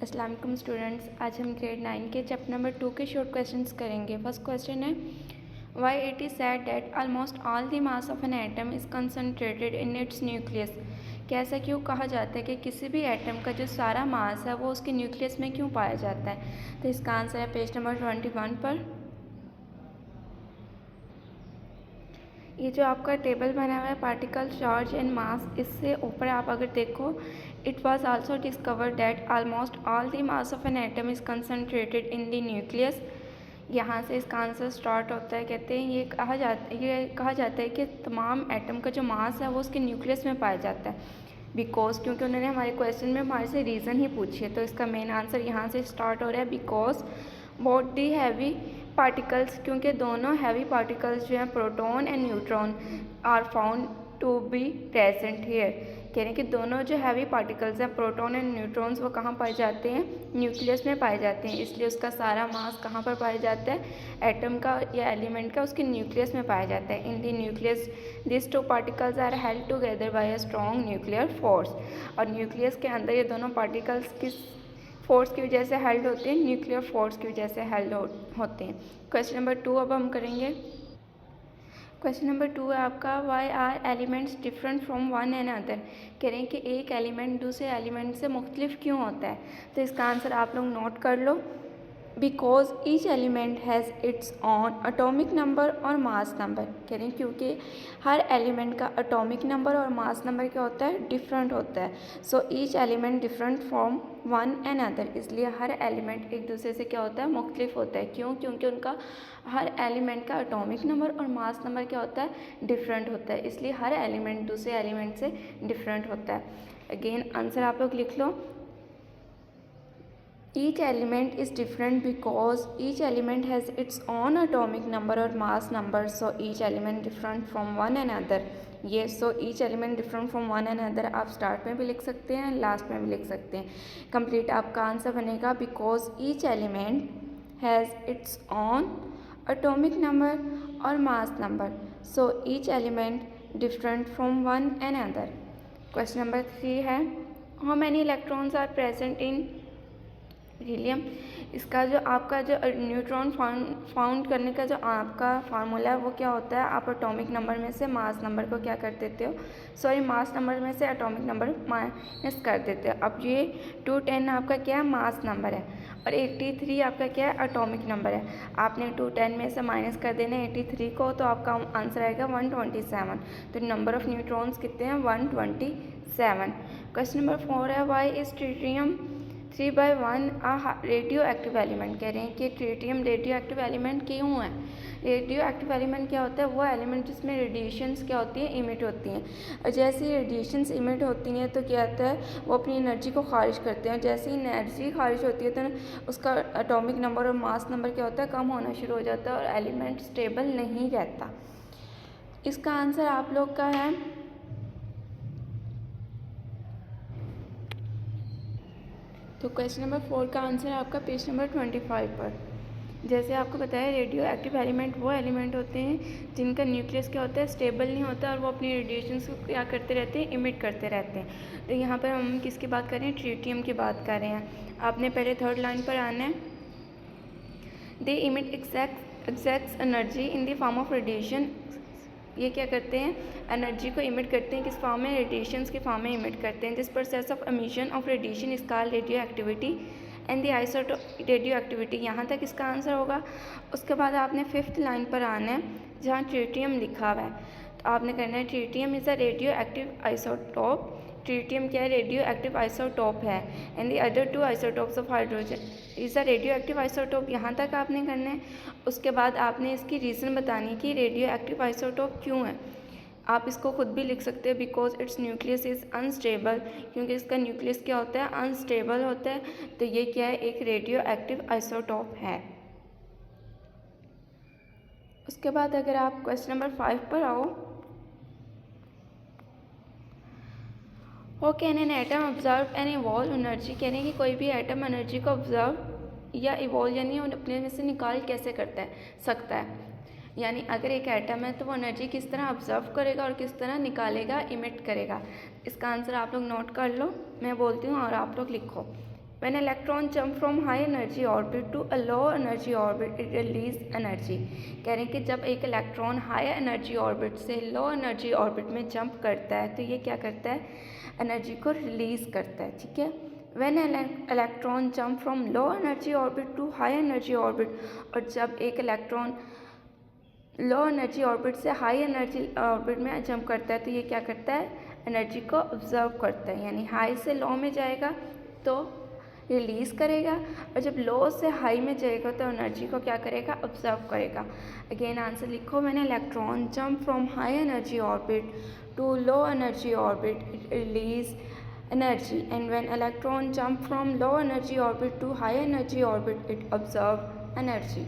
अस्सलाम वालेकुम स्टूडेंट्स, आज हम ग्रेड 9 के चैप्टर नंबर 2 के शॉर्ट क्वेश्चंस करेंगे। फर्स्ट क्वेश्चन है why it is said that almost all the mass of an atom is concentrated in its nucleus. कि ऐसा क्यों कहा जाता है कि किसी भी एटम का जो सारा मास है वो उसके न्यूक्लियस में क्यों पाया जाता है। तो इसका आंसर है पेज नंबर 21 पर। ये जो आपका टेबल बना हुआ है पार्टिकल चार्ज एंड मास, इससे ऊपर आप अगर देखो, it was also discovered that almost all the mass of an atom is concentrated in the nucleus. यहाँ से इसका आंसर स्टार्ट होता है। कहते हैं ये कहा जाता है कि तमाम एटम का जो मास है वो उसके न्यूक्लियस में पाया जाता है। बिकॉज क्योंकि उन्होंने हमारे क्वेश्चन में हमारे से रीज़न ही पूछी है, तो इसका मेन आंसर यहाँ से स्टार्ट हो रहा है। Because both the heavy particles, क्योंकि दोनों हैवी पार्टिकल्स जो हैं proton and neutron are found to be present here. कह रहे हैं कि दोनों जो हैवी पार्टिकल्स हैं प्रोटॉन एंड न्यूट्रॉन्स वो कहाँ पाए जाते हैं, न्यूक्लियस में पाए जाते हैं। इसलिए उसका सारा मास कहाँ पर पाया जाता है, एटम का या एलिमेंट का उसके न्यूक्लियस में पाया जाता है। In the nucleus this two particles are held together by a strong nuclear force. और न्यूक्लियस के अंदर ये दोनों पार्टिकल्स किस फोर्स की वजह से हेल्ड होते हैं, न्यूक्लियर फोर्स की वजह से हेल्ड होते हैं। क्वेश्चन नंबर 2 अब हम करेंगे। क्वेश्चन नंबर 2 है आपका why are elements different from one and other. कह रहे हैं कि एक एलिमेंट दूसरे एलिमेंट से मुख्तलिफ क्यों होता है। तो इसका आंसर आप लोग नोट कर लो। Because each element has its own atomic number और मास नंबर। कह रहे हैं क्योंकि हर एलिमेंट का अटोमिक नंबर और मास नंबर क्या होता है, डिफरेंट होता है। So each element different from one and other. इसलिए हर एलिमेंट एक दूसरे से क्या होता है, मुख्तलिफ होता है। क्यों? क्योंकि उनका हर एलिमेंट का अटोमिक नंबर और मास नंबर क्या होता है, डिफरेंट होता है। इसलिए हर एलिमेंट दूसरे एलिमेंट से डिफरेंट होता है। अगेन आंसर आप लोग लिख लो। Each element is different because each element has its own atomic number or mass number, so each element different from one another. ये so each element different from one another आप start में भी लिख सकते हैं, लास्ट में भी लिख सकते हैं। कंप्लीट आपका आंसर बनेगा because each element has its own atomic number और mass number, so each element different from one another. Question number 3 है how many electrons are present in helium. इसका जो आपका जो न्यूट्रॉन फाउंड करने का जो आपका फार्मूला है वो क्या होता है, आप एटॉमिक नंबर में से मास नंबर को क्या कर देते हो, मास नंबर में से एटॉमिक नंबर माइनस कर देते हो। अब ये 210 आपका क्या है, मास नंबर है, और 83 आपका क्या है, एटॉमिक नंबर है। आपने 210 में से माइनस कर देना 83 को, तो आपका आंसर आएगा 127। तो नंबर ऑफ न्यूट्रॉन्स कितने हैं, 127। क्वेश्चन नंबर 4 है why is tritium 3/1 radioactive element. कह रहे हैं कि ट्रिटियम रेडियो एक्टिव एलिमेंट क्यों है। रेडियो एक्टिव एलिमेंट क्या होता है, वो एलिमेंट जिसमें रेडिएशंस क्या होती हैं, इमिट होती हैं। और जैसे ही रेडिएशंस इमिट होती हैं तो क्या होता है, वो अपनी एनर्जी को खारिज करते हैं। जैसे ही एनर्जी खारिज होती है तो उसका एटॉमिक नंबर और मास नंबर क्या होता है, कम होना शुरू हो जाता है और एलिमेंट स्टेबल नहीं रहता। इसका आंसर आप लोग का है तो क्वेश्चन नंबर 4 का आंसर है आपका पेज नंबर 25 पर। जैसे आपको बताया रेडियो एक्टिव एलिमेंट वो एलिमेंट होते हैं जिनका न्यूक्लियस क्या होता है, स्टेबल नहीं होता, और वो अपनी रेडिएशंस को क्या करते रहते हैं, इमिट करते रहते हैं। तो यहाँ पर हम किसकी बात कर रहे हैं, ट्रिटियम की बात कर रहे हैं। आपने पहले थर्ड लाइन पर आना है। They emit exact energy in the form of radiation. ये क्या करते हैं, एनर्जी को इमिट करते हैं, किस फॉर्म में, रेडिएशंस के फॉर्म में इमिट करते हैं। This process of emission of radiation is called radio activity and the isotope radio activity. यहाँ तक इसका आंसर होगा। उसके बाद आपने 5th लाइन पर आना है जहाँ ट्रिटियम लिखा हुआ है, तो आपने करना है tritium is a radio active isotope. Tritium क्या है, रेडियो एक्टिव आइसोटोप है। And the other 2 isotopes of hydrogen is a radio active isotope. यहाँ तक आपने करना है। उसके बाद आपने इसकी रीज़न बतानी कि रेडियो एक्टिव आइसोटोप क्यों है। आप इसको खुद भी लिख सकते हैं because it's nucleus is unstable, क्योंकि इसका न्यूक्लियस क्या होता है, अनस्टेबल होता है। तो ये क्या है, एक रेडियो एक्टिव आइसोटोप है। उसके बाद अगर आप क्वेश्चन नंबर 5 पर आओ, हो can an atom observe and evolve energy. कह रहे हैं कि कोई भी एटम एनर्जी को ऑब्जर्व या इवॉल्व यानी अपने में से निकाल कैसे सकता है। यानी अगर एक एटम है तो वो एनर्जी किस तरह ऑब्जर्व करेगा और किस तरह निकालेगा, इमिट करेगा। इसका आंसर आप लोग नोट कर लो, मैं बोलती हूँ और आप लोग लिखो। When electron jump from high energy orbit to a low energy orbit, it release energy. कह रहे हैं कि जब एक इलेक्ट्रॉन हाई एनर्जी ऑर्बिट से लो एनर्जी ऑर्बिट में जंप करता है तो ये क्या करता है, एनर्जी को रिलीज़ करता है, ठीक है। When electron jump from low energy orbit to high energy orbit, और जब एक इलेक्ट्रॉन लो एनर्जी ऑर्बिट से हाई एनर्जी ऑर्बिट में जंप करता है तो ये क्या करता है, एनर्जी को ऑब्जर्व करता है, यानी हाई से लो में जाएगा तो रिलीज़ करेगा, और जब लो से हाई में जाएगा तो एनर्जी को क्या करेगा, ऑब्जर्व करेगा। अगेन आंसर लिखो, when electron jump from high energy orbit to low energy orbit it release energy, and when electron jump from low energy orbit to high energy orbit it observe energy.